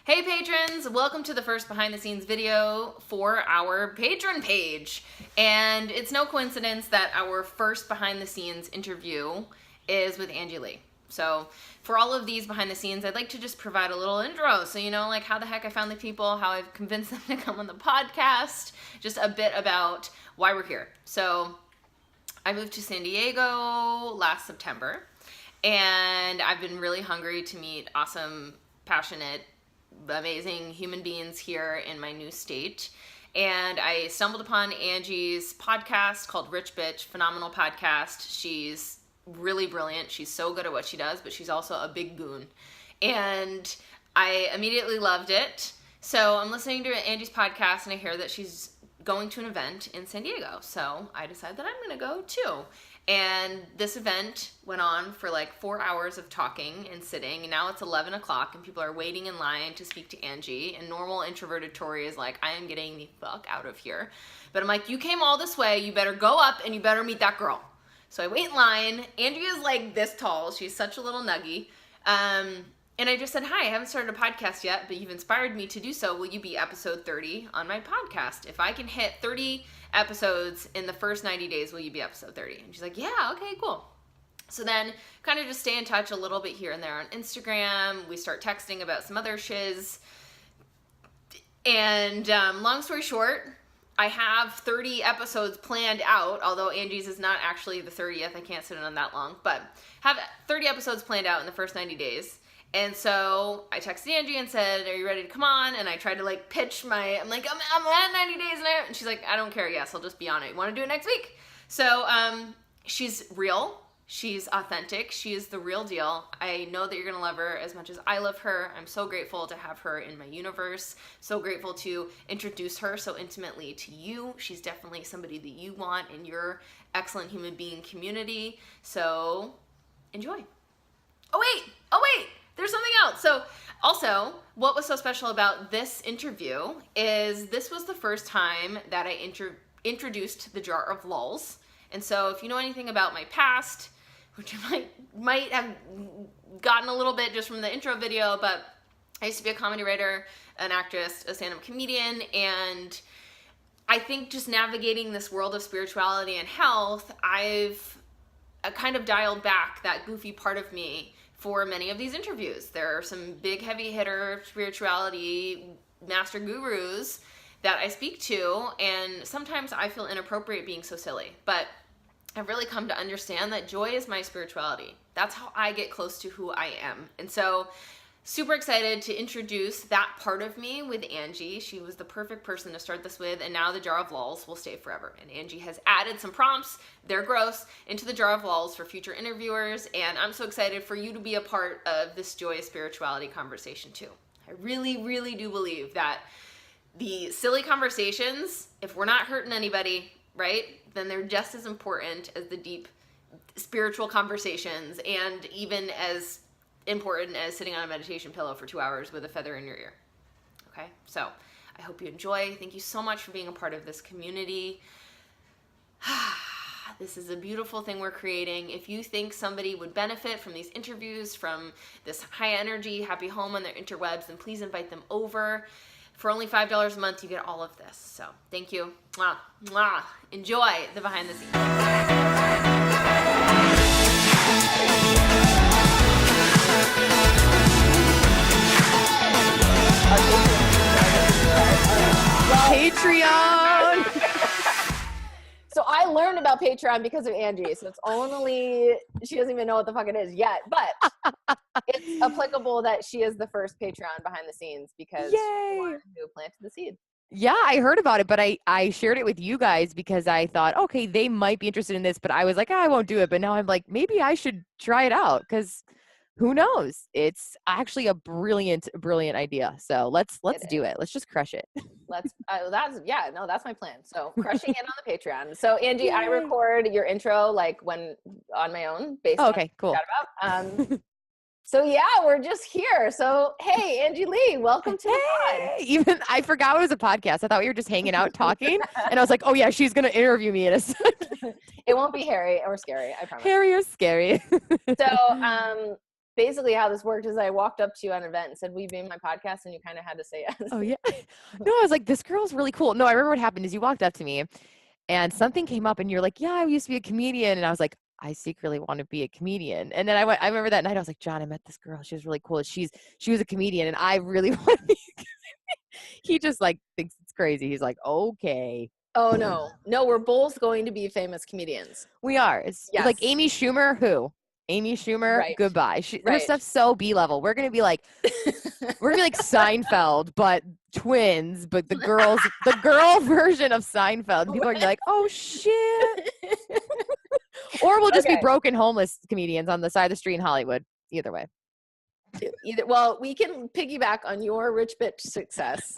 Hey patrons, welcome to the first behind the scenes video for our patron page. And it's no coincidence that our first behind the scenes interview is with Angie Lee. So for all of these behind the scenes, I'd like to just provide a little intro. So you know, like how the heck I found the people, how I've convinced them to come on the podcast, just a bit about why we're here. So I moved to San Diego last September, and I've been really hungry to meet awesome, passionate, amazing human beings here in my new state. And I stumbled upon Angie's podcast called Rich Bitch, phenomenal podcast. She's really brilliant. She's so good at what she does, but she's also a big goon. And I immediately loved it. So I'm listening to Angie's podcast and I hear that she's going to an event in San Diego. So I decided that I'm going to go too. And this event went on for like 4 hours of talking and sitting, and now it's 11 o'clock and people are waiting in line to speak to Angie, and normal introverted Tori is like, I am getting the fuck out of here. But I'm like, you came all this way, you better go up and you better meet that girl. So I wait in line. Angie is like this tall. She's such a little nuggie. And I just said, hi, I haven't started a podcast yet, but you've inspired me to do so. Will you be episode 30 on my podcast? If I can hit 30 episodes in the first 90 days, will you be episode 30? And she's like, yeah, okay, cool. So then kind of just stay in touch a little bit here and there on Instagram. We start texting about some other shiz. And long story short, I have 30 episodes planned out, although Angie's is not actually the 30th. I can't sit in on that long, but have 30 episodes planned out in the first 90 days. And so I texted Angie and said, are you ready to come on? And I tried to like pitch I'm like, I'm at 90 days now. And she's like, I don't care. Yes, I'll just be on it. You want to do it next week? So she's real. She's authentic. She is the real deal. I know that you're going to love her as much as I love her. I'm so grateful to have her in my universe. So grateful to introduce her so intimately to you. She's definitely somebody that you want in your excellent human being community. So enjoy. Oh, wait. There's something else. So also, what was so special about this interview is this was the first time that I introduced the jar of lulls. And so if you know anything about my past, which I might have gotten a little bit just from the intro video, but I used to be a comedy writer, an actress, a stand-up comedian, and I think just navigating this world of spirituality and health, I've kind of dialed back that goofy part of me for many of these interviews. There are some big heavy hitter spirituality master gurus that I speak to, and sometimes I feel inappropriate being so silly, but I've really come to understand that joy is my spirituality. That's how I get close to who I am. And so super excited to introduce that part of me with Angie. She was the perfect person to start this with, and now the jar of lulls will stay forever. And Angie has added some prompts, they're gross, into the jar of lulls for future interviewers, and I'm so excited for you to be a part of this joyous spirituality conversation too. I really, really do believe that the silly conversations, if we're not hurting anybody, right, then they're just as important as the deep spiritual conversations, and even as important as sitting on a meditation pillow for 2 hours with a feather in your ear. Okay, so I hope you enjoy. Thank you so much for being a part of this community. This is a beautiful thing we're creating. If you think somebody would benefit from these interviews, from this high energy, happy home on their interwebs, then please invite them over. For only $5 a month, you get all of this. So thank you. Mwah, mwah. Enjoy the behind the scenes. Patreon. So I learned about Patreon because of Angie. So it's only, she doesn't even know what the fuck it is yet, but it's applicable that she is the first Patreon behind the scenes because she's the one who planted the seed. Yeah, I heard about it, but I shared it with you guys because I thought, okay, they might be interested in this, but I was like, I won't do it. But now I'm like, maybe I should try it out because who knows? It's actually a brilliant idea. So let's do it. Let's just crush it. That's my plan. So crushing in on the Patreon. So Angie, yay. I record your intro like when on my own based on okay, cool. So yeah, we're just here. So hey, Angie Lee, welcome to the pod. Even I forgot it was a podcast. I thought we were just hanging out talking, and I was like, oh yeah, she's gonna interview me in a second. It won't be hairy or scary, I promise. Hairy or scary. So basically how this worked is I walked up to you at an event and said, will you be in my podcast? And you kind of had to say yes. Oh yeah. No, I was like, this girl's really cool. No, I remember what happened is you walked up to me and something came up and you're like, yeah, I used to be a comedian. And I was like, I secretly want to be a comedian. And then I remember that night I was like, John, I met this girl. She was really cool. She was a comedian and I really want to be a comedian. He just like thinks it's crazy. He's like, okay. Oh no, we're both going to be famous comedians. We are. It's like Amy Schumer, who? Amy Schumer, right. Goodbye. Her stuff's so B-level. We're gonna be like Seinfeld, but twins, but the girl version of Seinfeld. People are gonna be like, oh shit. Or we'll just be broken homeless comedians on the side of the street in Hollywood. Either way. Well, we can piggyback on your rich bitch success.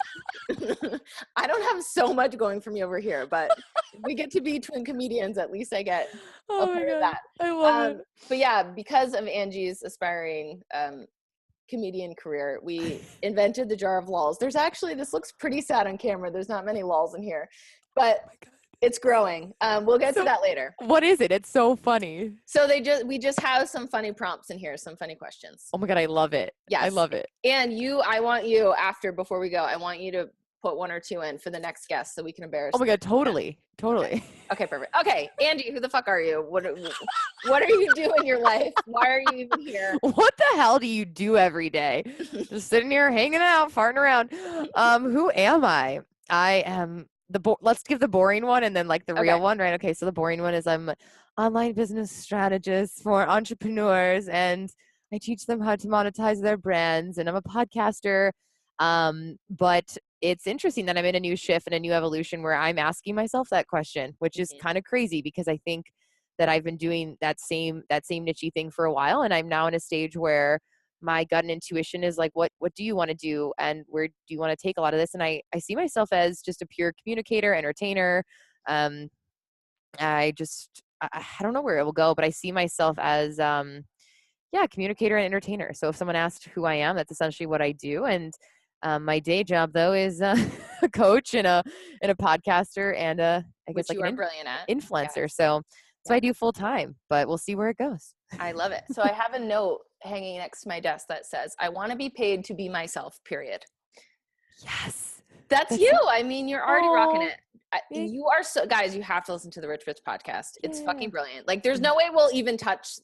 I don't have so much going for me over here, but if we get to be twin comedians, at least I get a part of that. I love it. But yeah, because of Angie's aspiring comedian career, we invented the jar of lols. There's actually, this looks pretty sad on camera. There's not many lols in here, but it's growing. We'll get to that later. What is it? It's so funny. So we just have some funny prompts in here, some funny questions. Oh my God, I love it. Yes. I love it. And before we go, I want you to put one or two in for the next guest so we can embarrass. Oh my God, totally. Okay, perfect. Okay, Angie, who the fuck are you? What are you doing in your life? Why are you even here? What the hell do you do every day? Just sitting here, hanging out, farting around. Who am I? I am let's give the boring one and then like the real one, right? Okay, so the boring one is I'm an online business strategist for entrepreneurs and I teach them how to monetize their brands and I'm a podcaster. But it's interesting that I'm in a new shift and a new evolution where I'm asking myself that question, which is kind of crazy because I think that I've been doing that same niche-y thing for a while. And I'm now in a stage where my gut and intuition is like, what do you want to do? And where do you want to take a lot of this? And I see myself as just a pure communicator, entertainer. I don't know where it will go, but I see myself as, communicator and entertainer. So if someone asked who I am, that's essentially what I do. And my day job though is a coach and a podcaster and I guess like an brilliant at. influencer. So I do full time, but we'll see where it goes. I love it. So I have a note hanging next to my desk that says, I want to be paid to be myself, period. Yes. That's you. I mean, you're already rocking it. You are so, guys, you have to listen to the Rich Bitch podcast. It's fucking brilliant. Like there's no way we'll even touch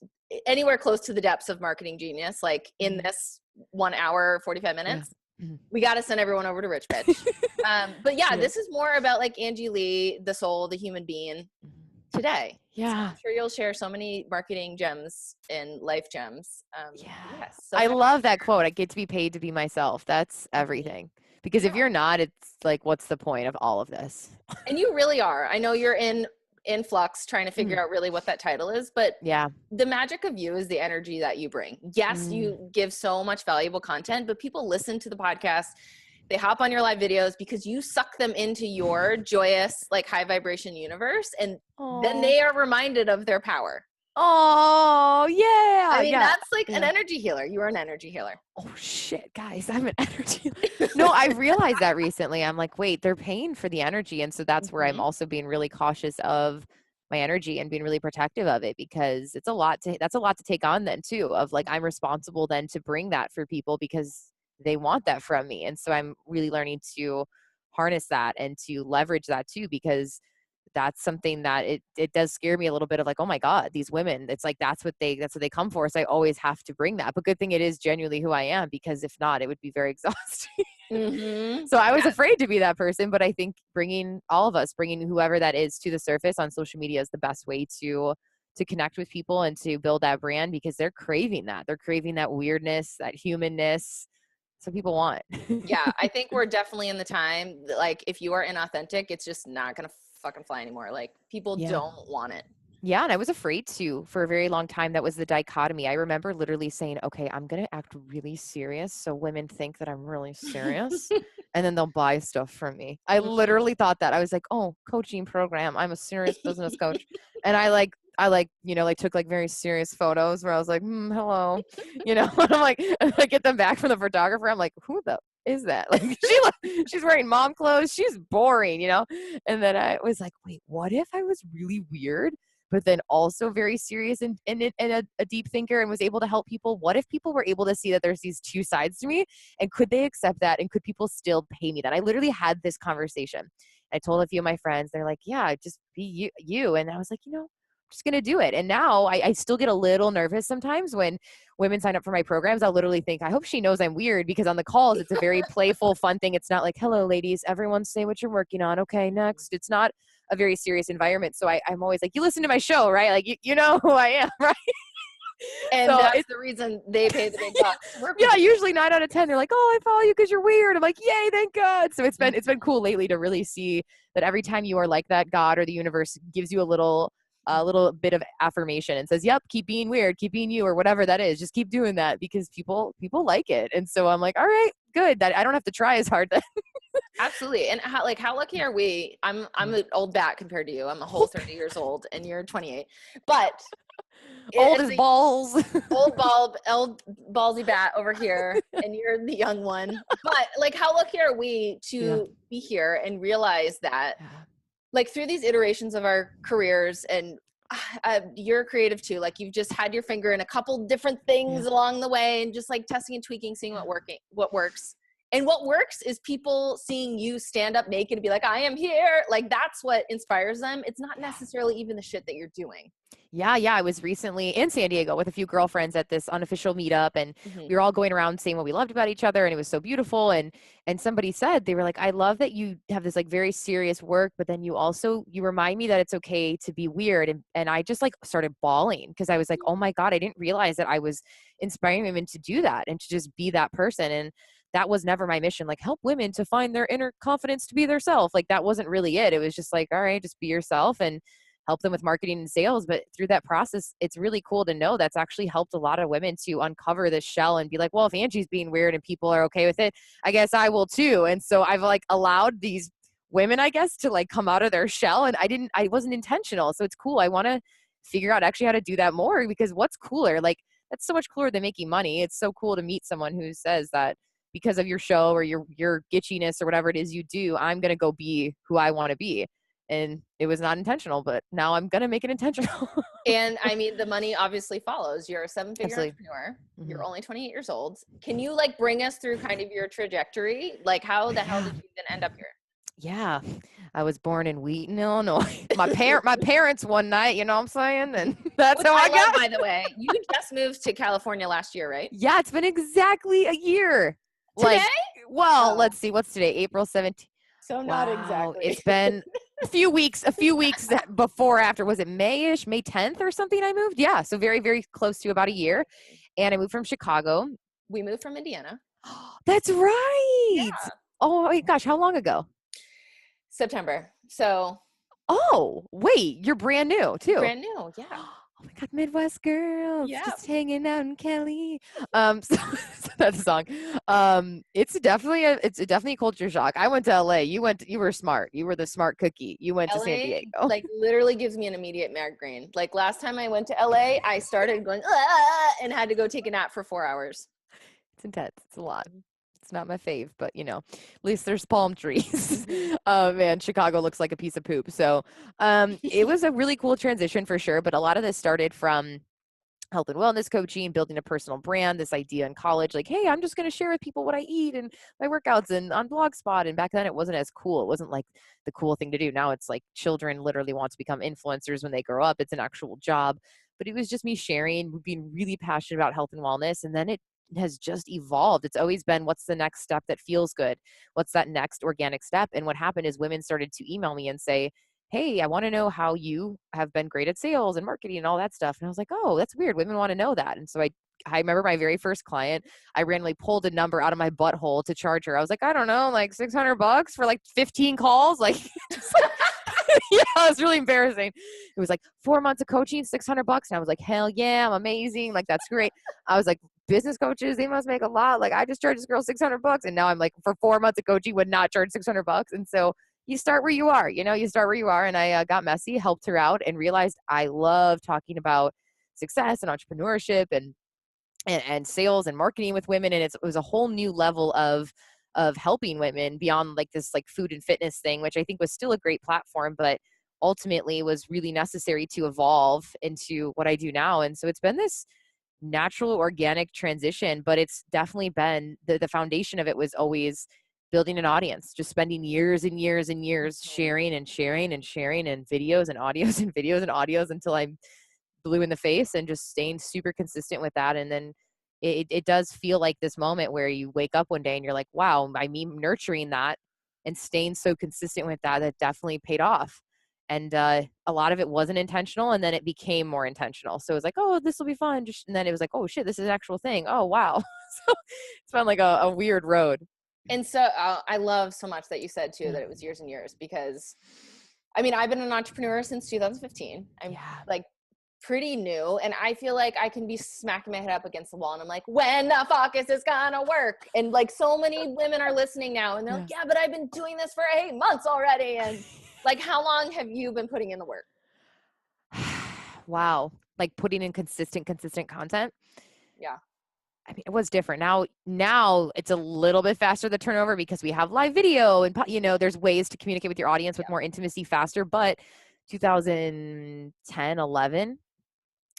anywhere close to the depths of marketing genius. Like in this 1 hour, 45 minutes, we got to send everyone over to Rich Bitch. But this is more about like Angie Lee, the soul, the human being today. Yeah. So I'm sure you'll share so many marketing gems and life gems. So I love that quote. I get to be paid to be myself. That's everything. Because if you're not, it's like, what's the point of all of this? And you really are. I know you're in flux trying to figure out really what that title is, but the magic of you is the energy that you bring. Yes, you give so much valuable content, but people listen to the podcast. They hop on your live videos because you suck them into your joyous, like high vibration universe. And then they are reminded of their power. Oh, yeah. I mean, that's like an energy healer. You are an energy healer. Oh, shit, guys. I'm an energy healer. No, I realized that recently. I'm like, wait, they're paying for the energy. And so that's where I'm also being really cautious of my energy and being really protective of it because that's a lot to take on then too, of like, I'm responsible then to bring that for people because they want that from me. And so I'm really learning to harness that and to leverage that too, because that's something that it does scare me a little bit of like, oh my God, these women, it's like, that's what they come for. So I always have to bring that, but good thing it is genuinely who I am, because if not, it would be very exhausting. So I was afraid to be that person, but I think bringing whoever that is to the surface on social media is the best way to connect with people and to build that brand, because they're craving that weirdness, that humanness. So people want. Yeah. I think we're definitely in the time that, like, if you are inauthentic, it's just not going to fucking fly anymore. Like people don't want it. Yeah. And I was afraid to for a very long time. That was the dichotomy. I remember literally saying, okay, I'm going to act really serious so women think that I'm really serious and then they'll buy stuff from me. I literally thought that. I was like, oh, coaching program. I'm a serious business coach. And I took like very serious photos where I was like, hello, and I'm like, and I get them back from the photographer. I'm like, who the is that? Like she's wearing mom clothes. She's boring, And then I was like, wait, what if I was really weird, but then also very serious and a deep thinker and was able to help people. What if people were able to see that there's these two sides to me, and could they accept that, and could people still pay me that? I literally had this conversation. I told a few of my friends, they're like, yeah, just be you. And I was like, I'm just going to do it. And now I still get a little nervous sometimes when women sign up for my programs. I'll literally think, I hope she knows I'm weird, because on the calls, it's a very playful, fun thing. It's not like, hello, ladies, everyone say what you're working on. Okay, next. It's not a very serious environment. So I'm always like, you listen to my show, right? Like, you know who I am, right? And So that's the reason they pay the big bucks to work with yeah, you. usually 9 out of 10, they're like, oh, I follow you because you're weird. I'm like, yay, thank God. So it's been cool lately to really see that every time you are like that, God or the universe gives you a little bit of affirmation and says, yep, keep being weird, keep being you, or whatever that is. Just keep doing that, because people like it. And so I'm like, all right, good, that I don't have to try as hard then. Absolutely. And how lucky are we? I'm an old bat compared to you. I'm a whole 30 years old and you're 28. But Old as balls. old ballsy bat over here, and you're the young one. But like, how lucky are we to be here and realize that, like, through these iterations of our careers, and you're creative too. Like, you've just had your finger in a couple different things along the way, and just like testing and tweaking, seeing what works. And what works is people seeing you stand up naked and be like, I am here. Like, that's what inspires them. It's not necessarily even the shit that you're doing. Yeah. I was recently in San Diego with a few girlfriends at this unofficial meetup, and we were all going around saying what we loved about each other, and it was so beautiful. And somebody said, they were like, I love that you have this like very serious work, but then you remind me that it's okay to be weird. And I just like started bawling, because I was like, oh my God, I didn't realize that I was inspiring women to do that and to just be that person. And that was never my mission, like help women to find their inner confidence to be their self. Like, that wasn't really it. It was just like, all right, just be yourself and help them with marketing and sales. But through that process, it's really cool to know that's actually helped a lot of women to uncover this shell and be like, well, if Angie's being weird and people are okay with it, I guess I will too. And so I've like allowed these women, I guess, to like come out of their shell, and I wasn't intentional. So it's cool. I want to figure out actually how to do that more, because what's cooler? Like, that's so much cooler than making money. It's so cool to meet someone who says that because of your show or your gitchiness or whatever it is you do, I'm going to go be who I want to be. And it was not intentional, but now I'm going to make it intentional. And I mean, the money obviously follows. You're a 7-figure Absolutely. entrepreneur. You're only 28 years old. Can you like bring us through kind of your trajectory? Like, how the hell did you even end up here? Yeah. I was born in Wheaton, Illinois. My parents one night, you know what I'm saying? And that's Which how I got. by the way, you just moved to California last year, right? Yeah, it's been exactly a year. Today? Like, well, Oh. let's see, what's today? April 17th. So not Wow, exactly. It's been a few weeks before, after, was it May-ish, May 10th or something I moved? Yeah, so very, very close to about a year. And I moved from Chicago. We moved from Indiana. That's right. Yeah. Oh my gosh, how long ago? September. So. Oh, wait, you're brand new too. Brand new, yeah. Oh my God, Midwest girls, Yeah. just hanging out in Kelly. So that's a song. It's definitely a culture shock. I went to LA. You were smart. You were the smart cookie. You went to San Diego. Like, literally gives me an immediate migraine. Like, last time I went to LA, I started going and had to go take a nap for 4 hours. It's intense. It's a lot. It's not my fave, but at least there's palm trees. Man, Chicago looks like a piece of poop. So it was a really cool transition for sure. But a lot of this started from health and wellness coaching, building a personal brand, this idea in college, like, hey, I'm just going to share with people what I eat and my workouts and on Blogspot. And back then it wasn't as cool. It wasn't like the cool thing to do. Now it's like children literally want to become influencers when they grow up. It's an actual job. But it was just me sharing, being really passionate about health and wellness. And then it has just evolved. It's always been, what's the next step that feels good? What's that next organic step? And what happened is women started to email me and say, hey, I want to know how you have been great at sales and marketing and all that stuff. And I was like, oh, that's weird. Women want to know that. And so I remember my very first client, I randomly pulled a number out of my butthole to charge her. I was like, I don't know, like $600 for like 15 calls. Like, yeah, it was really embarrassing. It was like 4 months of coaching, $600. And I was like, hell yeah, I'm amazing. Like, that's great. I was like, business coaches, they must make a lot. Like, I just charged this girl $600. And now I'm like, for 4 months of coaching, would not charge $600. And so you start where you are, you start where you are. And I got messy, helped her out, and realized I love talking about success and entrepreneurship and sales and marketing with women. And it was a whole new level of helping women beyond like this like food and fitness thing, which I think was still a great platform. But ultimately was really necessary to evolve into what I do now. And so it's been this natural organic transition, but it's definitely been the foundation of it was always building an audience, just spending years and years and years sharing and sharing and sharing and videos and audios and videos and audios until I'm blue in the face, and just staying super consistent with that. And then it does feel like this moment where you wake up one day and you're like, wow, I mean, nurturing that and staying so consistent with that, that definitely paid off. And a lot of it wasn't intentional, and then it became more intentional. So it was like, oh, this will be fun. And then it was like, oh shit, this is an actual thing. Oh wow. So it's been like a weird road. And so I love so much that you said too that it was years and years, because I mean, I've been an entrepreneur since 2015. I'm like pretty new, and I feel like I can be smacking my head up against the wall and I'm like, when the fuck is this gonna work? And like so many women are listening now and they're like, yeah, but I've been doing this for 8 months already. And like, how long have you been putting in the work? Wow. Like putting in consistent content. Yeah. I mean, it was different. Now it's a little bit faster the turnover because we have live video and, you know, there's ways to communicate with your audience with more intimacy faster. But 2010, 11,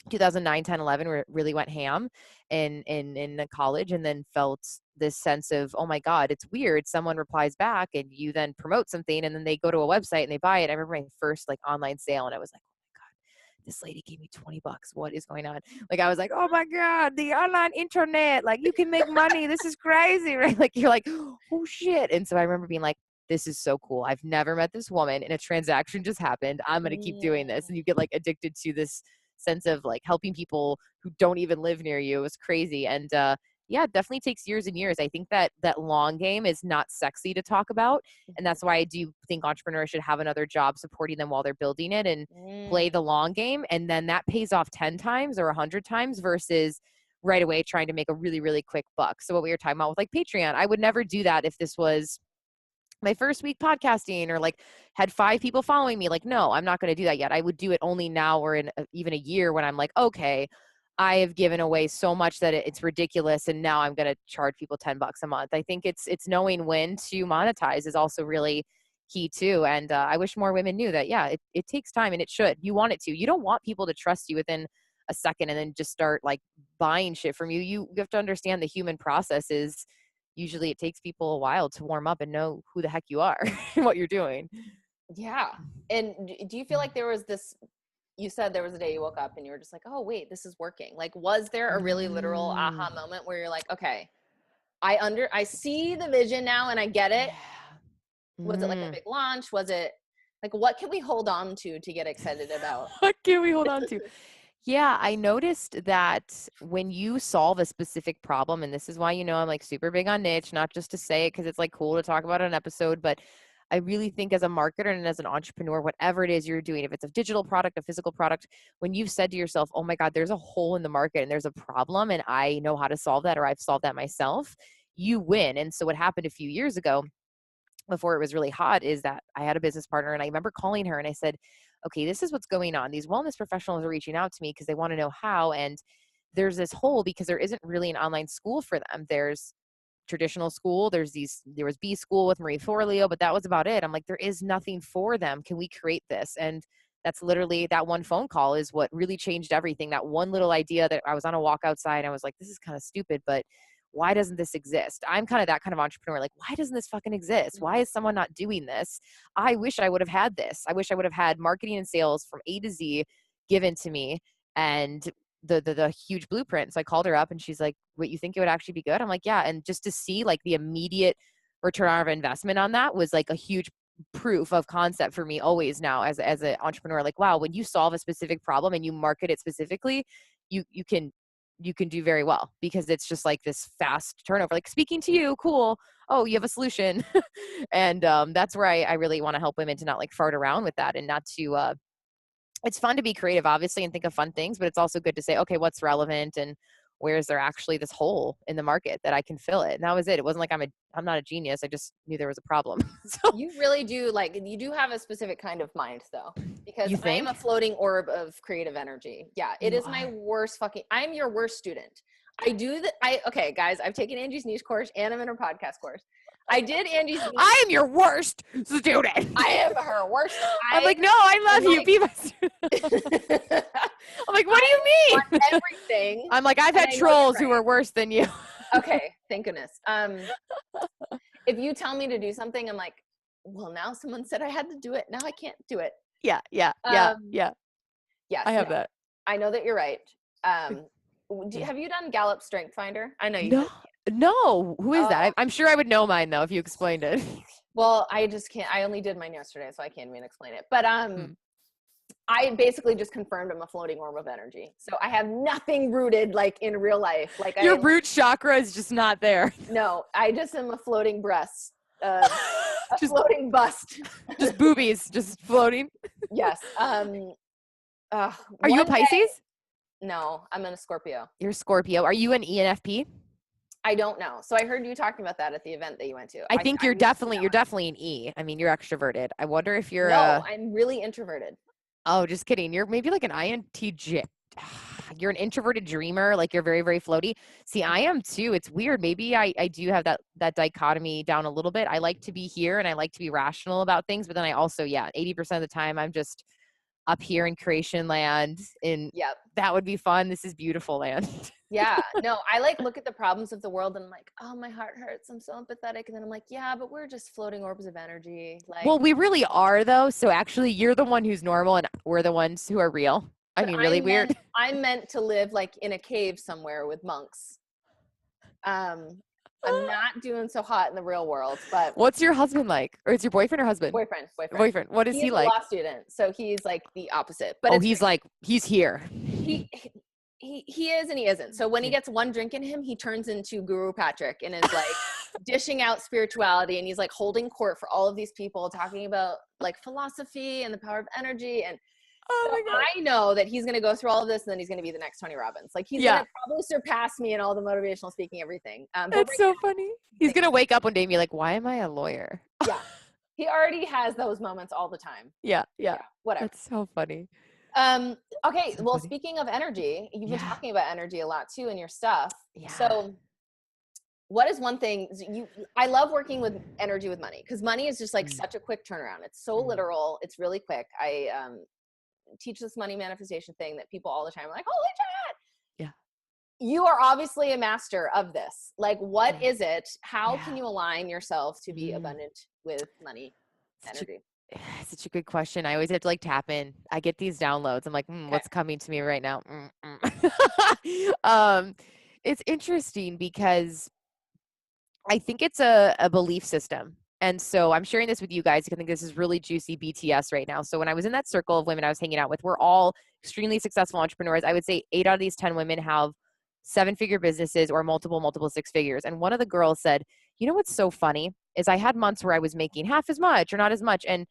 2009, 10, 11 really went ham in the college, and then felt this sense of, oh my God, it's weird. Someone replies back and you then promote something and then they go to a website and they buy it. I remember my first like online sale and I was like, this lady gave me $20. What is going on? Like, I was like, oh my God, the online internet, like you can make money. This is crazy, right? Like, you're like, oh shit. And so I remember being like, this is so cool. I've never met this woman and a transaction just happened. I'm going to keep doing this. And you get like addicted to this sense of like helping people who don't even live near you. It was crazy. And, yeah, it definitely takes years and years. I think that long game is not sexy to talk about. And that's why I do think entrepreneurs should have another job supporting them while they're building it and play the long game. And then that pays off 10 times or 100 times versus right away trying to make a really, really quick buck. So what we were talking about with like Patreon, I would never do that if this was my first week podcasting or like had 5 people following me. Like, no, I'm not going to do that yet. I would do it only now or in even a year when I'm like, okay, I have given away so much that it's ridiculous. And now I'm going to charge people $10 a month. I think it's knowing when to monetize is also really key too. And I wish more women knew that, yeah, it takes time and it should. You want it to. You don't want people to trust you within a second and then just start like buying shit from you. You have to understand the human process is usually it takes people a while to warm up and know who the heck you are and what you're doing. Yeah. And do you feel like there was this, you said there was a day you woke up and you were just like, oh wait, this is working. Like, was there a really literal aha moment where you're like, okay, I see the vision now and I get it. Was it like a big launch? Was it like, what can we hold on to get excited about? What can we hold on to? Yeah, I noticed that when you solve a specific problem, and this is why, you know, I'm like super big on niche, not just to say it because it's like cool to talk about an episode, but I really think as a marketer and as an entrepreneur, whatever it is you're doing, if it's a digital product, a physical product, when you've said to yourself, oh my God, there's a hole in the market and there's a problem and I know how to solve that, or I've solved that myself, you win. And so what happened a few years ago, before it was really hot, is that I had a business partner and I remember calling her and I said, okay, this is what's going on. These wellness professionals are reaching out to me because they want to know how. And there's this hole because there isn't really an online school for them. There's traditional school. There was B school with Marie Forleo, but that was about it. I'm like, there is nothing for them. Can we create this? And that's literally that one phone call is what really changed everything. That one little idea that I was on a walk outside and I was like, this is kind of stupid, but why doesn't this exist? I'm kind of that kind of entrepreneur. Like, why doesn't this fucking exist? Why is someone not doing this? I wish I would have had this. I wish I would have had marketing and sales from A to Z given to me and the huge blueprint. So I called her up and she's like, what, you think it would actually be good? I'm like, yeah. And just to see like the immediate return on investment on that was like a huge proof of concept for me always now as an entrepreneur. Like, wow, when you solve a specific problem and you market it specifically, you can do very well because it's just like this fast turnover, like speaking to you, cool. Oh, you have a solution. And that's where I really want to help women to not like fart around with that and not to, it's fun to be creative, obviously, and think of fun things, but it's also good to say, okay, what's relevant and where is there actually this hole in the market that I can fill it? And that was it. It wasn't like I'm not a genius. I just knew there was a problem. So you really do, like, you do have a specific kind of mind though, because I am a floating orb of creative energy. Yeah. It is my worst I'm your worst student. Okay, guys, I've taken Angie's niche course and I'm in her podcast course. I did Angie's. I am your worst student. I am her worst. I'm like, no, I love you. Be my student. I'm like, what do you mean? Want everything. I'm like, I've had trolls who are worse than you. Okay, thank goodness. If you tell me to do something, I'm like, well, now someone said I had to do it. Now I can't do it. Yeah. Yes, I have that. I know that you're right. Have you done Gallup Strength Finder? I know you No. have. No, who is that? I'm sure I would know mine though if you explained it. Well, I just can't. I only did mine yesterday, so I can't even explain it. But I basically just confirmed I'm a floating orb of energy. So I have nothing rooted like in real life. Like your root chakra is just not there. No, I just am a floating breast, a floating bust. Just boobies, just floating. Yes. Are you a Pisces? No, I'm a Scorpio. You're a Scorpio. Are you an ENFP? I don't know. So I heard you talking about that at the event that you went to. I think you're definitely an E. I mean, you're extroverted. I wonder if you're No, I'm really introverted. Oh, just kidding. You're maybe like an INTJ. You're an introverted dreamer, like you're very, very floaty. See, I am too. It's weird. Maybe I do have that dichotomy down a little bit. I like to be here and I like to be rational about things, but then I also, 80% of the time I'm just up here in creation land and that would be fun. This is beautiful land. Yeah, no, I like look at the problems of the world and I'm like, oh, my heart hurts. I'm so empathetic. And then I'm like, yeah, but we're just floating orbs of energy. Like, well, we really are though. So actually you're the one who's normal and we're the ones who are real. I mean, really weird. I'm meant to live like in a cave somewhere with monks. I'm not doing so hot in the real world, but what's your husband like? Or it's your boyfriend or husband? Boyfriend. What is he like? He's a law student, so he's like the opposite. But he's here. He is and he isn't. So when he gets one drink in him, he turns into Guru Patrick and is like dishing out spirituality, and he's like holding court for all of these people, talking about like philosophy and the power of energy. And so I know that he's going to go through all of this and then he's going to be the next Tony Robbins. Like he's going to probably surpass me in all the motivational speaking, everything. That's so funny. He's going to wake up one day and be like, why am I a lawyer? Yeah. He already has those moments all the time. Yeah. Whatever. That's so funny. Okay. Well, speaking of energy, you've been talking about energy a lot too in your stuff. Yeah. So what is one thing I love working with energy with money, because money is just like such a quick turnaround. It's so literal. It's really quick. I teach this money manifestation thing that people all the time are like, holy shit. Yeah. You are obviously a master of this. Like, what is it? How can you align yourself to be abundant with money energy? Such a good question. I always have to like tap in. I get these downloads. I'm like, what's coming to me right now? It's interesting because I think it's a belief system. And so I'm sharing this with you guys because I think this is really juicy BTS right now. So when I was in that circle of women I was hanging out with, we're all extremely successful entrepreneurs. I would say 8 out of these 10 women have 7-figure businesses or multiple 6 figures. And one of the girls said, you know what's so funny is I had months where I was making half as much or not as much and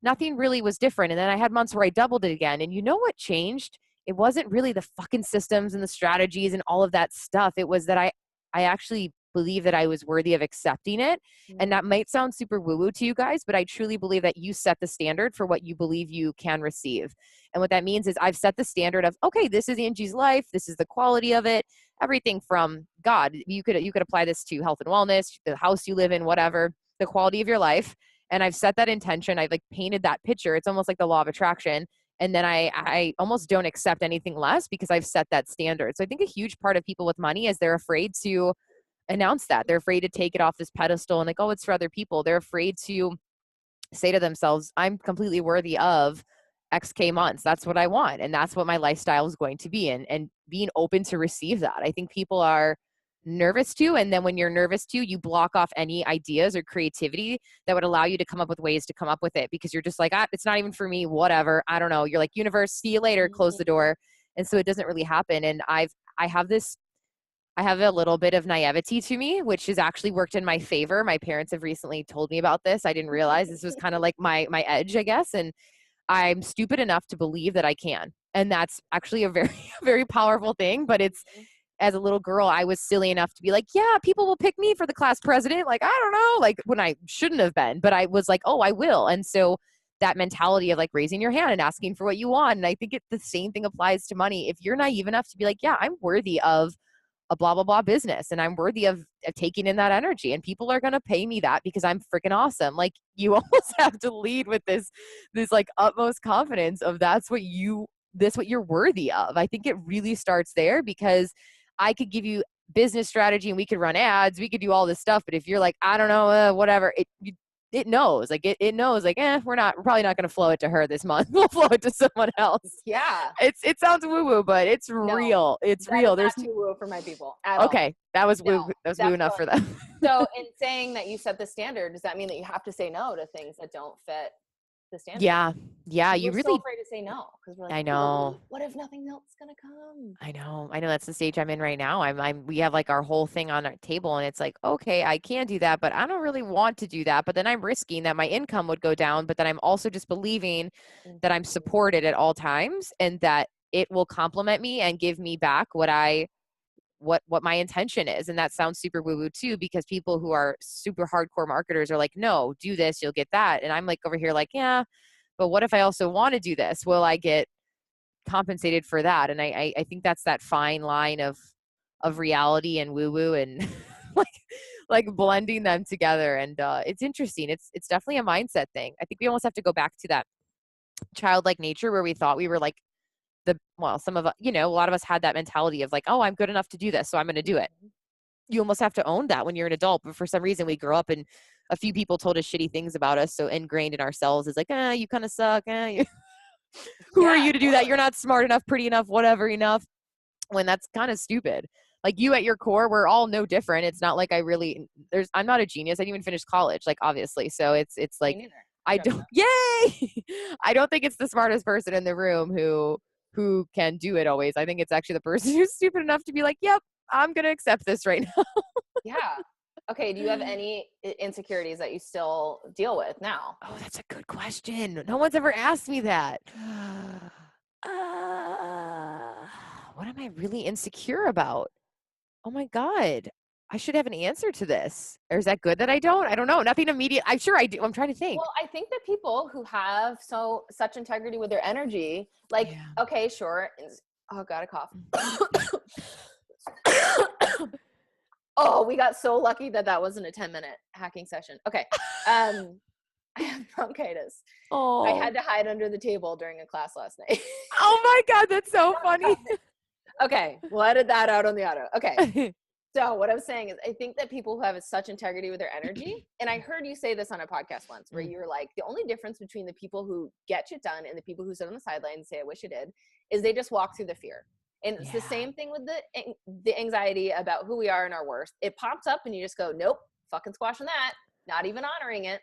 nothing really was different. And then I had months where I doubled it again. And you know what changed? It wasn't really the fucking systems and the strategies and all of that stuff. It was that I actually believe that I was worthy of accepting it. And that might sound super woo-woo to you guys, but I truly believe that you set the standard for what you believe you can receive. And what that means is I've set the standard of, okay, this is Angie's life. This is the quality of it. Everything from God. You could apply this to health and wellness, the house you live in, whatever, the quality of your life. And I've set that intention. I've like painted that picture. It's almost like the law of attraction. And then I almost don't accept anything less because I've set that standard. So I think a huge part of people with money is they're afraid to announce that. They're afraid to take it off this pedestal and like, oh, it's for other people. They're afraid to say to themselves, I'm completely worthy of XK months. That's what I want. And that's what my lifestyle is going to be. And being open to receive that. I think people are nervous to. And then when you're nervous to, you block off any ideas or creativity that would allow you to come up with ways to come up with it because you're just like, it's not even for me, whatever. I don't know. You're like, universe, see you later, close the door. And so it doesn't really happen. And I have a little bit of naivety to me, which has actually worked in my favor. My parents have recently told me about this. I didn't realize this was kind of like my edge, I guess. And I'm stupid enough to believe that I can. And that's actually a very, very powerful thing. But it's, as a little girl, I was silly enough to be like, yeah, people will pick me for the class president. Like, I don't know, like when I shouldn't have been, but I was like, oh, I will. And so that mentality of like raising your hand and asking for what you want. And I think the same thing applies to money. If you're naive enough to be like, yeah, I'm worthy of a blah, blah, blah business, and I'm worthy of taking in that energy, and people are going to pay me that because I'm freaking awesome. Like, you almost have to lead with this like utmost confidence of that's what you're worthy of. I think it really starts there, because I could give you business strategy and we could run ads, we could do all this stuff. But if you're like, I don't know, whatever, it knows, like it knows, like, we're probably not going to flow it to her this month. We'll flow it to someone else. Yeah. It sounds woo woo, but it's real. It's real. There's not too woo for my people at okay. all. That was woo. That was woo enough for them. So in saying that you set the standard, does that mean that you have to say no to things that don't fit the standard? Yeah. You we're really so afraid to say no because we're like, I know. What if nothing else is gonna come? I know. That's the stage I'm in right now. We have like our whole thing on our table, and it's like, okay, I can do that, but I don't really want to do that. But then I'm risking that my income would go down. But then I'm also just believing that I'm supported at all times, and that it will complement me and give me back what my intention is. And that sounds super woo woo too, because people who are super hardcore marketers are like, no, do this, you'll get that. And I'm like over here like, yeah, but what if I also want to do this? Will I get compensated for that? And I think that's that fine line of reality and woo woo, and like blending them together. And it's interesting. It's definitely a mindset thing. I think we almost have to go back to that childlike nature where we thought we were like some of a lot of us had that mentality of like, oh, I'm good enough to do this, so I'm going to do it. You almost have to own that when you're an adult. But for some reason we grow up and a few people told us shitty things about us, so ingrained in ourselves is like, you kind of suck, who are you to do that? You're not smart enough, pretty enough, whatever enough, when that's kind of stupid. Like, you at your core, we're all no different. It's not like I'm not a genius. I didn't even finish college, like, obviously. So it's like, I don't, yay! I don't think it's the smartest person in the room who can do it always. I think it's actually the person who's stupid enough to be like, yep, I'm going to accept this right now. Yeah. Okay. Do you have any insecurities that you still deal with now? Oh, that's a good question. No one's ever asked me that. What am I really insecure about? Oh my God. I should have an answer to this. Or is that good that I don't? I don't know. Nothing immediate. I'm sure I do. I'm trying to think. Well, I think that people who have such integrity with their energy, like, okay, sure. Oh, got a cough. Oh, we got so lucky that wasn't a 10-minute hacking session. Okay. I have bronchitis. Oh. I had to hide under the table during a class last night. Oh my God, that's so funny. Okay, we'll edit that out on the auto. Okay. So what I was saying is, I think that people who have such integrity with their energy, and I heard you say this on a podcast once, where you were like, the only difference between the people who get shit done and the people who sit on the sidelines and say, I wish I did, is they just walk through the fear. And it's the same thing with the anxiety about who we are and our worth. It pops up and you just go, nope, fucking squashing that. Not even honoring it.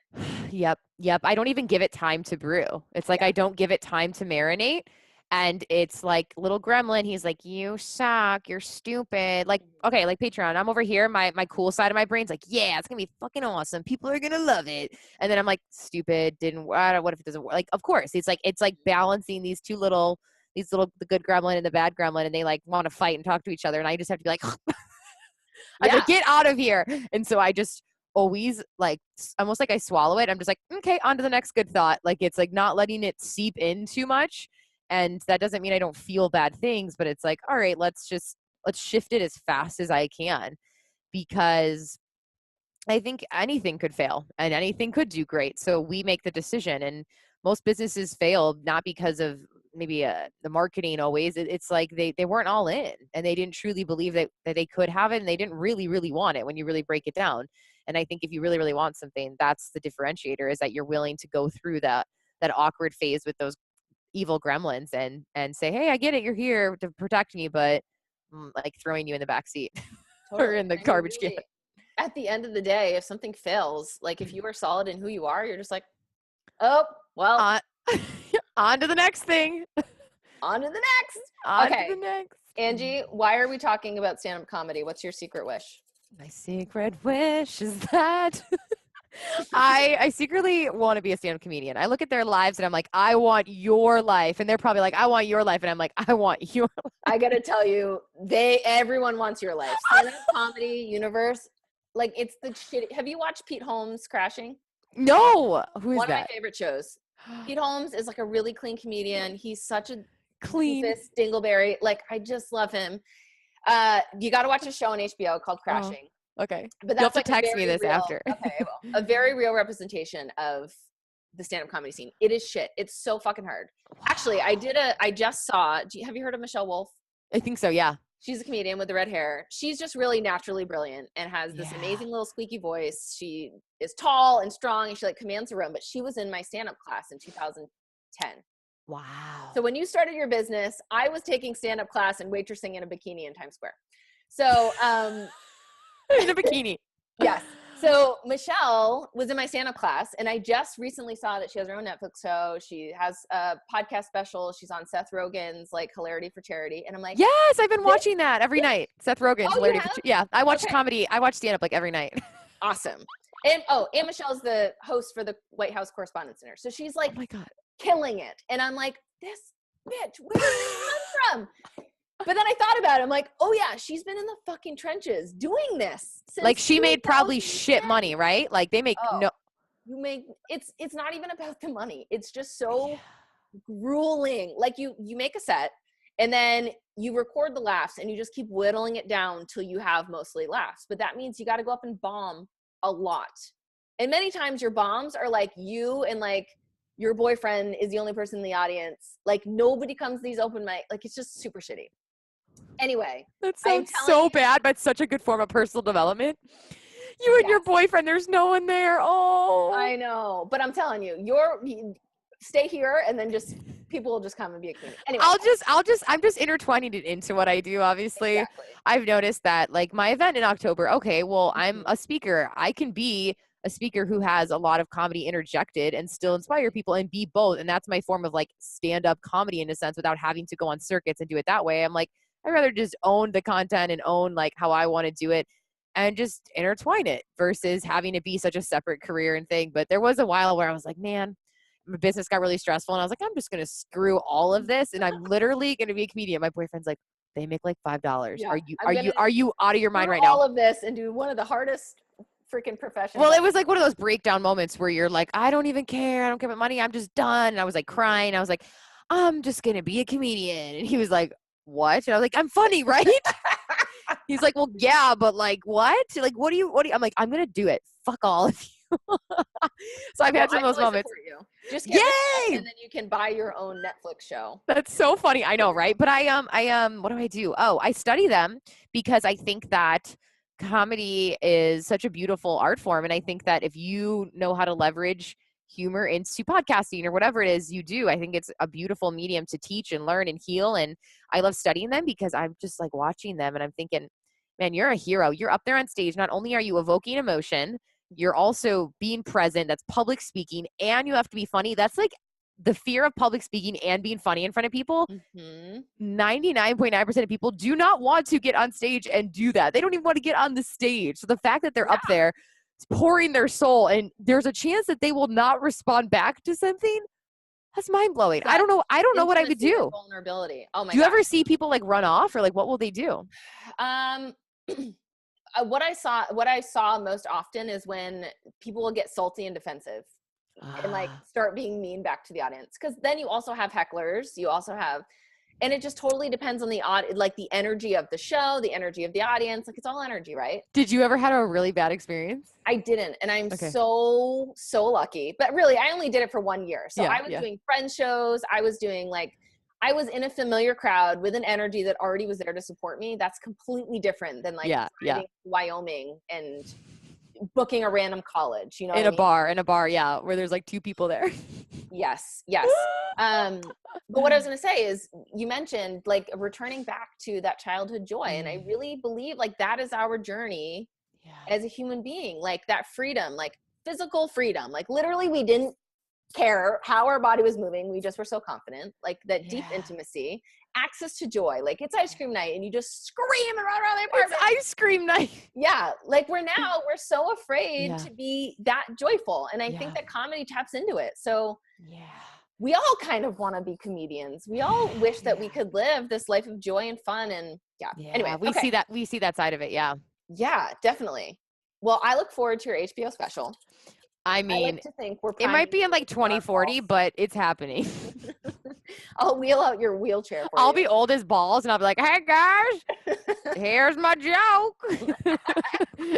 Yep. I don't even give it time to brew. It's like, I don't give it time to marinate. And it's like little gremlin. He's like, you suck. You're stupid. Like, okay, like Patreon. I'm over here. My cool side of my brain's like, yeah, it's going to be fucking awesome. People are going to love it. And then I'm like, stupid. What if it doesn't work? Like, of course. It's like balancing these the good gremlin and the bad gremlin. And they like want to fight and talk to each other. And I just have to be like, I'm like, get out of here. And so I just always like, almost like I swallow it. I'm just like, okay, on to the next good thought. Like, it's like not letting it seep in too much. And that doesn't mean I don't feel bad things, but it's like, all right, let's shift it as fast as I can, because I think anything could fail and anything could do great. So we make the decision, and most businesses fail not because of maybe the marketing always. It's like they weren't all in, and they didn't truly believe that they could have it, and they didn't really, really want it when you really break it down. And I think if you really, really want something, that's the differentiator, is that you're willing to go through that awkward phase with those evil gremlins and say, hey, I get it, you're here to protect me, but like throwing you in the back seat or in the garbage can. At the end of the day, if something fails, like if you are solid in who you are, you're just like, oh, well, on to the next thing. On to the next. Okay. Angie, why are we talking about stand-up comedy? What's your secret wish? My secret wish is that I secretly want to be a stand-up comedian. I look at their lives and I'm like, I want your life. And they're probably like, I want your life. And I'm like, I want your life. I got to tell you, everyone wants your life. Stand-up comedy universe. Like, it's the shit. Have you watched Pete Holmes Crashing? No. Who is One that? of my favorite shows. Pete Holmes is like a really clean comedian. He's such a clean dingleberry. Like, I just love him. You got to watch a show on HBO called Crashing. Okay. But You'll have that's to like text me this after. Okay, I will. A very real representation of the stand-up comedy scene. It is shit. It's so fucking hard. Actually, I just saw, have you heard of Michelle Wolf? I think so, yeah. She's a comedian with the red hair. She's just really naturally brilliant and has this amazing little squeaky voice. She is tall and strong and she like commands the room, but she was in my stand-up class in 2010. Wow. So when you started your business, I was taking stand-up class and waitressing in a bikini in Times Square. So, in a bikini. Yes. So Michelle was in my stand-up class, and I just recently saw that she has her own Netflix show. She has a podcast special. She's on Seth Rogen's like Hilarity for Charity, and I'm like, yes, I've been watching that every night. Seth Rogen's Hilarity for Yeah, I watch comedy. I watch stand-up like every night. Awesome. And Michelle's the host for the White House Correspondents' Dinner, so she's like, oh my God, killing it. And I'm like, this bitch, where did she come from? But then I thought about it. I'm like, oh yeah, she's been in the fucking trenches doing this. Like she made probably shit money, right? Like they make You make it's not even about the money. It's just so grueling. Like you make a set and then you record the laughs and you just keep whittling it down till you have mostly laughs. But that means you got to go up and bomb a lot. And many times your bombs are like you and like your boyfriend is the only person in the audience. Like nobody comes to these open mic. Like it's just super shitty. Anyway, that sounds so bad, but such a good form of personal development. You and your boyfriend, there's no one there. Oh, I know, but I'm telling you, stay here, and then just people will just come and be a comedian. Anyway, I'm just intertwining it into what I do. Obviously, exactly. I've noticed that like my event in October. Okay, well, I'm a speaker. I can be a speaker who has a lot of comedy interjected and still inspire people and be both, and that's my form of like stand-up comedy in a sense, without having to go on circuits and do it that way. I'm like, I'd rather just own the content and own like how I want to do it and just intertwine it versus having it be such a separate career and thing. But there was a while where I was like, man, my business got really stressful. And I was like, I'm just going to screw all of this. And I'm literally going to be a comedian. My boyfriend's like, they make like $5. Yeah, Are you out of your mind right now? All of this and do one of the hardest freaking professions. Well, it was like one of those breakdown moments where you're like, I don't even care. I don't care about money. I'm just done. And I was like crying. I was like, I'm just going to be a comedian. And he was like, what? And I was like, I'm funny, right? He's like, well, yeah, but like, what? Like, what do you, I'm like, I'm going to do it. Fuck all of you. So I've had some of those moments. You. Just get yay! And then you can buy your own Netflix show. That's so funny. I know, right? But what do I do? Oh, I study them because I think that comedy is such a beautiful art form. And I think that if you know how to leverage humor into podcasting or whatever it is you do, I think it's a beautiful medium to teach and learn and heal. And I love studying them because I'm just like watching them and I'm thinking, man, you're a hero. You're up there on stage. Not only are you evoking emotion, you're also being present. That's public speaking, and you have to be funny. That's like the fear of public speaking and being funny in front of people. 99.9% of people do not want to get on stage and do that. They don't even want to get on the stage. So the fact that they're up there pouring their soul and there's a chance that they will not respond back to something, that's mind-blowing. I don't know what I would do. Vulnerability. Oh my God. Do you ever see people like run off or like what will they do? What I saw most often is when people will get salty and defensive and like start being mean back to the audience. Cause then you also have hecklers, and it just totally depends on like the energy of the show, the energy of the audience. Like it's all energy, right? Did you ever have a really bad experience? I didn't. And I'm so lucky, but really I only did it for 1 year. So I was doing friend shows. I was in a familiar crowd with an energy that already was there to support me. That's completely different than like Wyoming and booking a random college, you know, in a bar. Yeah. Where there's like 2 people there. Yes. But what I was going to say is you mentioned like returning back to that childhood joy. And I really believe like that is our journey as a human being, like that freedom, like physical freedom, like literally we didn't care how our body was moving. We just were so confident, like that deep intimacy, access to joy. Like it's ice cream night and you just scream and run around the apartment. It's ice cream night. Yeah. Like we're so afraid to be that joyful. And I think that comedy taps into it. So we all kind of want to be comedians. We all wish that we could live this life of joy and fun. And anyway, we see that side of it. Yeah. Yeah, definitely. Well, I look forward to your HBO special. I mean, like to think it might be in like 2040, but it's happening. I'll wheel out your wheelchair for I'll you. be old as balls, and I'll be like, "Hey guys, here's my joke."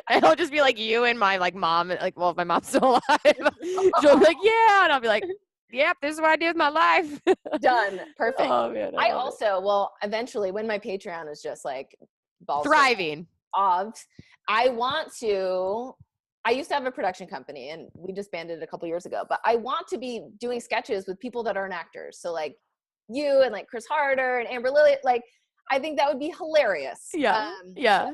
And it'll just be like you and my like mom, like, well, if my mom's still alive, she'll be like, "Yeah," and I'll be like, "Yep, this is what I do with my life." Done. Perfect. Oh man, I love it. also, well, eventually when my Patreon is just like balls Thriving. of, I used to have a production company and we disbanded a couple years ago, but I want to be doing sketches with people that aren't actors. So like you and like Chris Harder and Amber Lily, like I think that would be hilarious. Yeah. Yeah.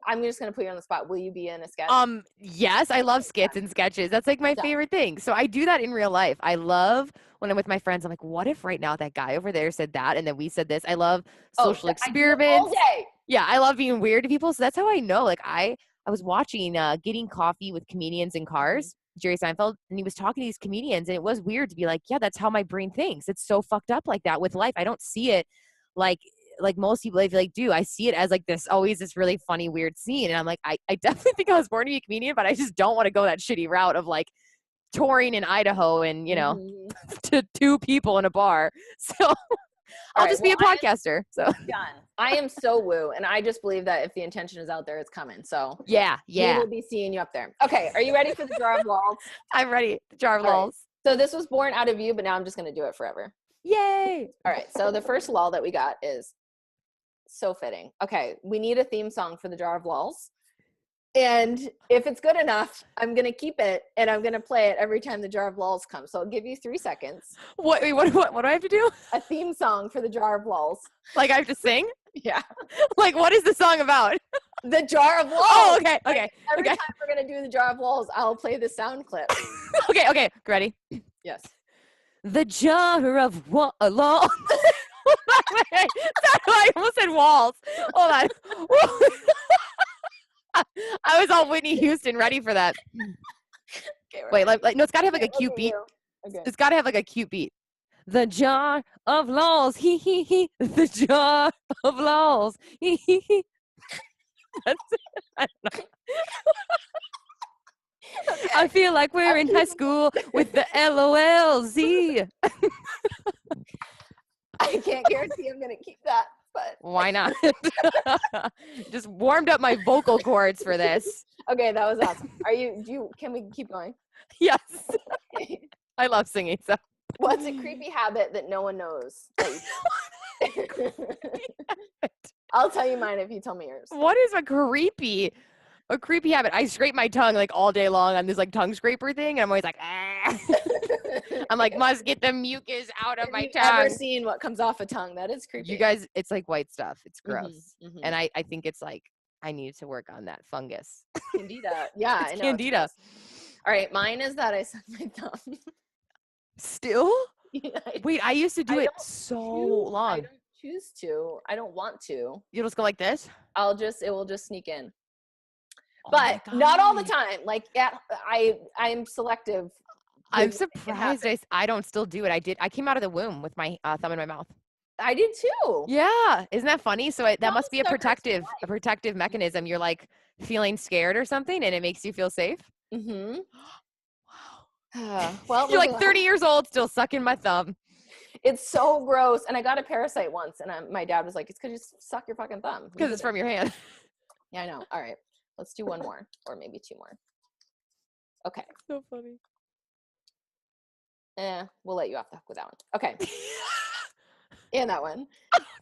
I'm just going to put you on the spot. Will you be in a sketch? Yes, I love skits and sketches. That's like my favorite thing. So I do that in real life. I love when I'm with my friends, I'm like, what if right now that guy over there said that and then we said this? I love social experiments. All day. Yeah, I love being weird to people. So that's how I know. Like I was watching Getting Coffee with Comedians in Cars, Jerry Seinfeld, and he was talking to these comedians, and it was weird to be like, yeah, that's how my brain thinks. It's so fucked up like that with life. I don't see it like most people like do. I see it as like this always this really funny, weird scene. And I'm like, I definitely think I was born to be a comedian, but I just don't want to go that shitty route of like touring in Idaho and, you know, to 2 people in a bar. So I'll just be a podcaster. So done. I am so woo. And I just believe that if the intention is out there, it's coming. So yeah. we will be seeing you up there. Okay. Are you ready for the jar of lols? I'm ready. The jar of lols. Right. So this was born out of you, but now I'm just going to do it forever. Yay. All right. So the first lull that we got is so fitting. Okay. We need a theme song for the jar of lulls. And if it's good enough, I'm going to keep it and I'm going to play it every time the jar of lulls comes. So I'll give you 3 seconds. What do I have to do? A theme song for the jar of lulls. Like I have to sing? Yeah. Like what is the song about? The jar of lulls. Oh, okay. Okay. Like, every time we're going to do the jar of lulls, I'll play the sound clip. Okay. Ready? Yes. The jar of lulls. I almost said walls. Hold on. I was all Whitney Houston ready for that. Okay, wait, like no, it's gotta have like a cute beat. Okay. It's gotta have like a cute beat. The jar of lulls, he. The jar of lulls, he. That's it. I don't know. Okay. I feel like we're in high school with the LOLZ. I can't guarantee I'm gonna keep that. But why not? Just warmed up my vocal cords for this. Okay, that was awesome. Can we keep going? Yes. I love singing, so. What's a creepy habit that no one knows? I'll tell you mine if you tell me yours. What is a creepy habit? I scrape my tongue like all day long on this like tongue scraper thing, and I'm always like, ah. I'm like, must get the mucus out of my tongue. Have you ever seen what comes off a tongue? That is creepy. You guys, it's like white stuff. It's gross. And I think it's like, I need to work on that fungus. Candida. Yeah, it's Candida. All right, mine is that I suck my thumb. Still? Yeah, wait, I used to do it so long. I don't choose to. I don't want to. You'll just go like this? It will just sneak in. Oh but not all the time. Like, I'm selective. I'm surprised I don't still do it. I came out of the womb with my thumb in my mouth. I did too. Yeah. Isn't that funny? So that must be a protective mechanism. You're like feeling scared or something and it makes you feel safe. Mm-hmm. Wow. Well, you're like 30 years old, still sucking my thumb. It's so gross. And I got a parasite once and my dad was like, it's because you suck your fucking thumb. Because it's from your hand. Yeah, I know. All right. Let's do one more or maybe 2 more. Okay. So funny. We'll let you off the hook with that one. Okay. And that one.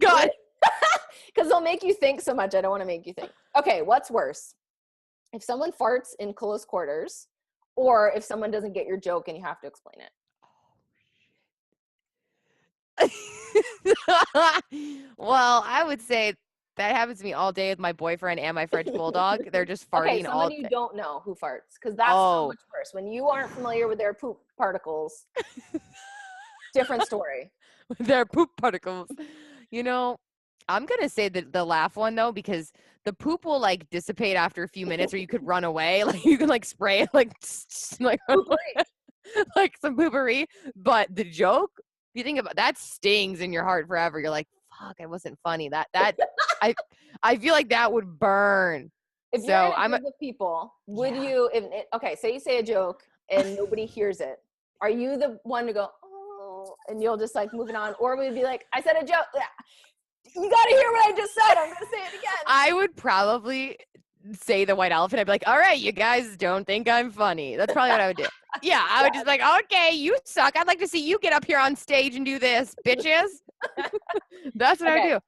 God. Because they'll make you think so much. I don't want to make you think. Okay, what's worse? If someone farts in close quarters or if someone doesn't get your joke and you have to explain it. Well, I would say that happens to me all day with my boyfriend and my French bulldog. They're just farting all day. Someone you don't know who farts, because that's so much worse. When you aren't familiar with their poop particles, different story. Their poop particles. You know, I'm going to say the laugh one, though, because the poop will, like, dissipate after a few minutes, or you could run away. Like, you can, like, spray it, like like some poopery. But the joke, if you think about that, stings in your heart forever. You're like, fuck, it wasn't funny. That I feel like that would burn. If you're in a group of people, would you? Say you say a joke and nobody hears it, are you the one to go, oh, and you'll just like moving on, or we'd be like, I said a joke. You got to hear what I just said. I'm going to say it again. I would probably say the white elephant. I'd be like, all right, you guys don't think I'm funny. That's probably what I would do. Yeah, I would just be like, okay, you suck. I'd like to see you get up here on stage and do this, bitches. That's what I would do.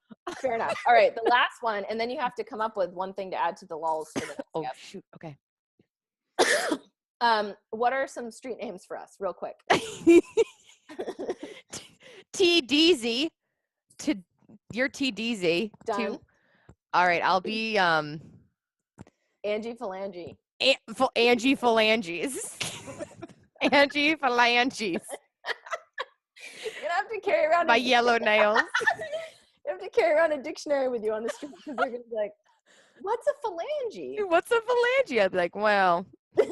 Fair enough. All right, the last one, and then you have to come up with one thing to add to the lulls for the next Oh, step. shoot. Okay. What are some street names for us, real quick? TDZ. You're TDZ. Done. All right, I'll be Angie Phalange. Angie Phalanges. Angie Phalanges. You're gonna have to carry around My yellow nails. You have to carry around a dictionary with you on the street because they're gonna be like, "What's a phalange?" What's a phalange? I'd be like, well. All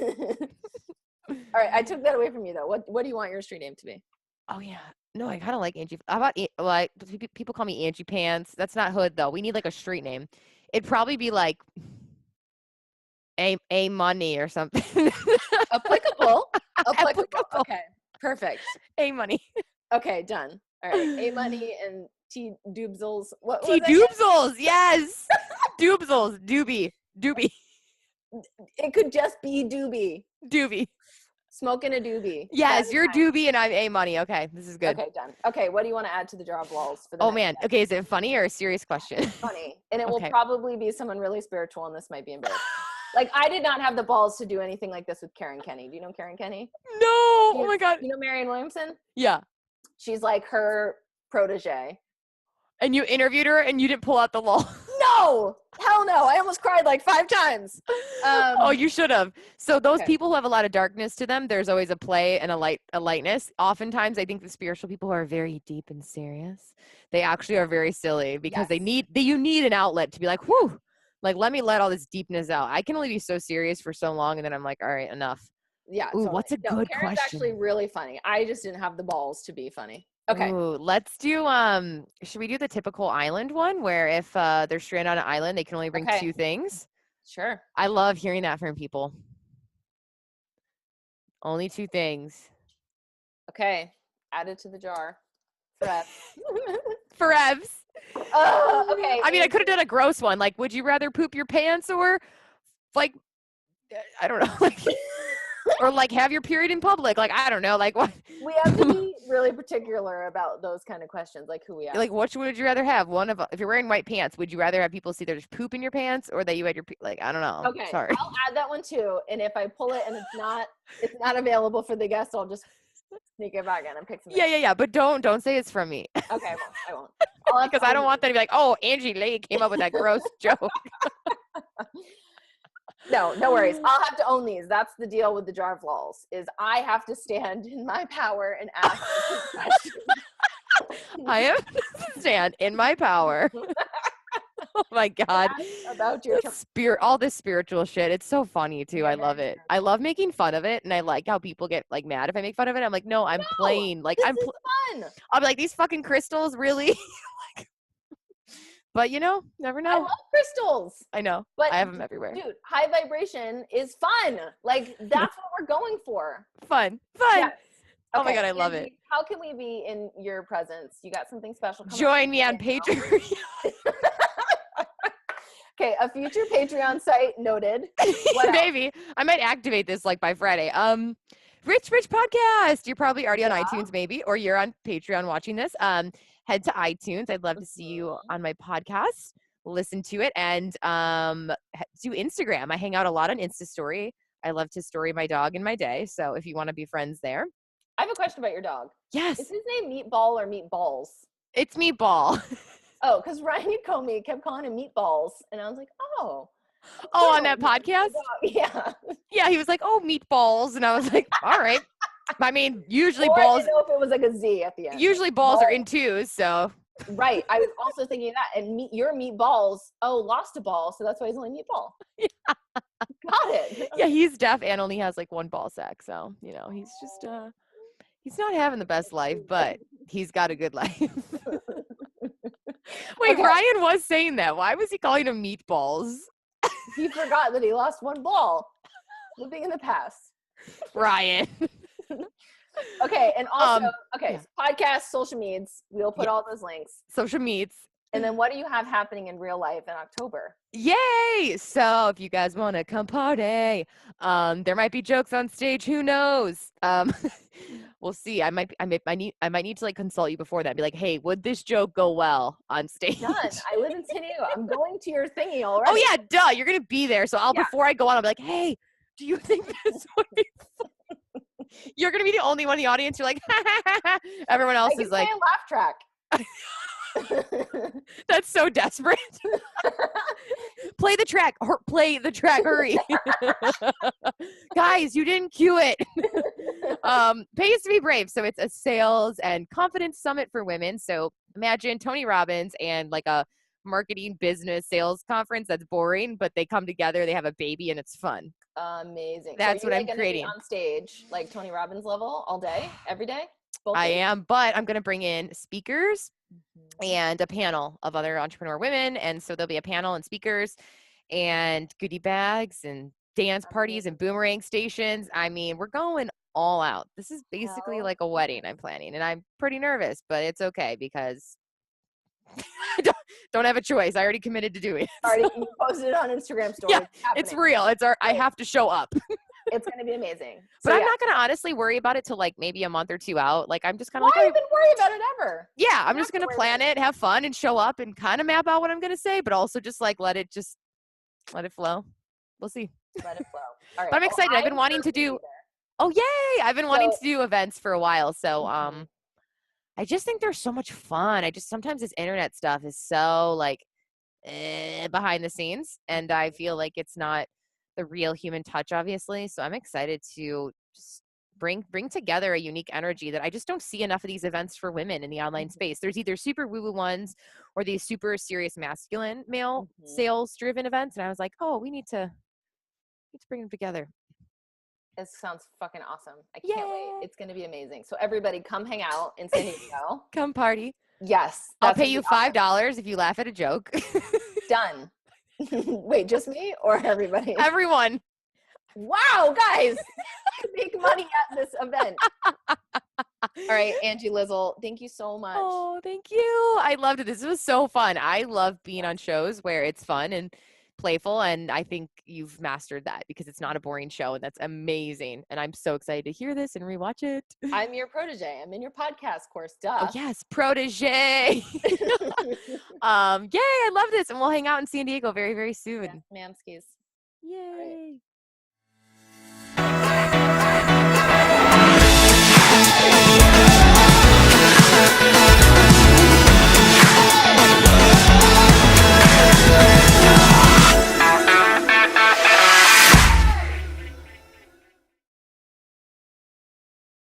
right, I took that away from you though. What do you want your street name to be? Oh yeah. No, I kind of like Angie. How about like people call me Angie Pants? That's not hood though. We need like a street name. It'd probably be like A Money or something. Applicable. Okay, perfect. A Money. Okay, done. All right, A Money and T Doobzels. What T Doobzels, yes. Doobzels, Doobie. It could just be Doobie. Smoking a doobie. Yes, you're Doobie and I'm A Money. Okay, this is good. Okay, done. Okay, what do you want to add to the jar of lulls for the Oh next man. step? Okay, is it funny or a serious question? Funny, and it will Okay. probably be someone really spiritual, and this might be embarrassing. Like, I did not have the balls to do anything like this with Karen Kenny. Do you know Karen Kenny? No. Oh my God. You know Marianne Williamson? Yeah. She's like her protege. And you interviewed her and you didn't pull out the law. No! Hell no. I almost cried like 5 times. Oh, you should have. So those Okay. people who have a lot of darkness to them, there's always a play and a lightness. Oftentimes, I think the spiritual people who are very deep and serious, they actually are very silly because Yes. you need an outlet to be like, whew, like let me let all this deepness out. I can only be so serious for so long, and then I'm like, all right, enough. Yeah. Ooh, totally. what's a good Karen's question? actually really funny. I just didn't have the balls to be funny. Okay. Ooh, let's do should we do the typical island one where if they're stranded on an island, they can only bring Okay. 2 things? Sure. I love hearing that from people. Only 2 things. Okay. Add it to the jar. Forever. Forevs. Okay. I mean, I could have done a gross one. Like, would you rather poop your pants or, like, I don't know, like, or like have your period in public? Like, I don't know, like what? We have to be really particular about those kind of questions, like who we ask. Like, which would you rather have? If you're wearing white pants, would you rather have people see there's poop in your pants or that you had your like? I don't know. Okay. Sorry. I'll add that one too. And if I pull it and it's not available for the guests, I'll just sneak it back in and pick something. Yeah. But don't say it's from me Okay, I won't. I'll have to because I don't own want them to be like, oh, Angie Lee came up with that gross joke. No worries. I'll have to own these. That's the deal with the jar of lulls, is I have to stand in my power and ask questions. I am stand in my power. Oh my God. About your All this spiritual shit. It's so funny too. Yeah, I love very it. I love making fun of it, and I like how people get like mad if I make fun of it. I'm like, no, I'm playing. Like this is fun. I'll be like, these fucking crystals, really? Like, but you know, never I know. love crystals. I know. But I have them everywhere. Dude, high vibration is fun. Like, that's what we're going for. Fun. Yes. Oh my Okay, God, I love Angie, it. How can we be in your presence? You got something special coming up? Join me on Patreon. Okay, a future Patreon site noted. What else? Maybe I might activate this like by Friday. Rich Podcast. You're probably already on iTunes, maybe, or you're on Patreon watching this. Head to iTunes. I'd love to see you on my podcast. Listen to it and do Instagram. I hang out a lot on Insta Story. I love to story my dog in my day. So if you want to be friends there. I have a question about your dog. Yes. Is his name Meatball or Meatballs? It's Meatball. Oh, because Ryan Comey kept calling him Meatballs. And I was like, oh. Oh, on that podcast? Yeah. Yeah, he was like, oh, meatballs. And I was like, all right. I mean, usually Or balls. I didn't know if it was like a Z at the end. Usually balls are in 2s, so. Right. I was also thinking that. And your Meatballs, lost a ball. So that's why he's only Meatball. Yeah. Got it. Yeah, he's deaf and only has like 1 ball sack. So, you know, he's just, he's not having the best life, but he's got a good life. Wait, Okay. Ryan was saying that. Why was he calling him meatballs? He forgot that he lost 1 ball. Living in the past. Ryan. Okay, and also, yeah. so podcast, social medias. We'll put all those links. Social meets. And then what do you have happening in real life in October? Yay! So if you guys want to come party, there might be jokes on stage. Who knows? We'll see. I might need to like consult you before that. Be like, hey, would this joke go well on stage? Done. I live in San Diego. I'm going to your thingy already. Oh yeah, duh. You're gonna be there. So before I go on, I'll be like, hey, do you think this would be fun? You're gonna be the only one in the audience. You're like, everyone else is like, laugh track. that's so desperate. Play the track. Hurry. Guys, you didn't cue it. Pays to be brave. So it's a sales and confidence summit for women. So imagine Tony Robbins and like a marketing business sales conference that's boring, but they come together, they have a baby, and it's fun. Amazing. That's so what I'm gonna creating. Be on stage, like Tony Robbins level, all day, every day? I am, but I'm going to bring in speakers and a panel of other entrepreneur women. And so there'll be a panel and speakers and goodie bags and dance parties and boomerang stations. I mean, we're going all out. This is basically like a wedding I'm planning, and I'm pretty nervous, but it's okay because I don't have a choice. I already committed to doing it. You posted it on Instagram stories. Yeah, it's real. I have to show up. It's going to be amazing. But I'm not going to honestly worry about it till like maybe a month or two out. Like I'm just kind of like, why even worry about it ever? Yeah, I'm just going to plan it, have fun, and show up and kind of map out what I'm going to say, but also just like let it flow. We'll see. Let it flow. All right. But I'm excited. I've been wanting to do. Oh yay! I've been wanting to do events for a while. So I just think they're so much fun. Sometimes this internet stuff is so like behind the scenes, and I feel like it's not the real human touch, obviously. So I'm excited to just bring together a unique energy that I just don't see enough of these events for women in the online space. There's either super woo-woo ones or these super serious masculine male sales driven events. And I was like, oh, we need to bring them together. This sounds fucking awesome. I can't wait. It's going to be amazing. So everybody come hang out in San Diego. Come party. Yes. I'll pay you $5 if you laugh at a joke. Done. Wait, just me or everybody? Everyone. Wow, guys. Make money at this event. All right, Angie Lizzle, thank you so much. Oh, thank you. I loved it. This was so fun. I love being on shows where it's fun and playful, and I think you've mastered that because it's not a boring show, and that's amazing. And I'm so excited to hear this and rewatch it. I'm your protege. I'm in your podcast course. Duh. Oh yes, protege. Yay! I love this, and we'll hang out in San Diego very, very soon. Yes, ma'am skis. Yay!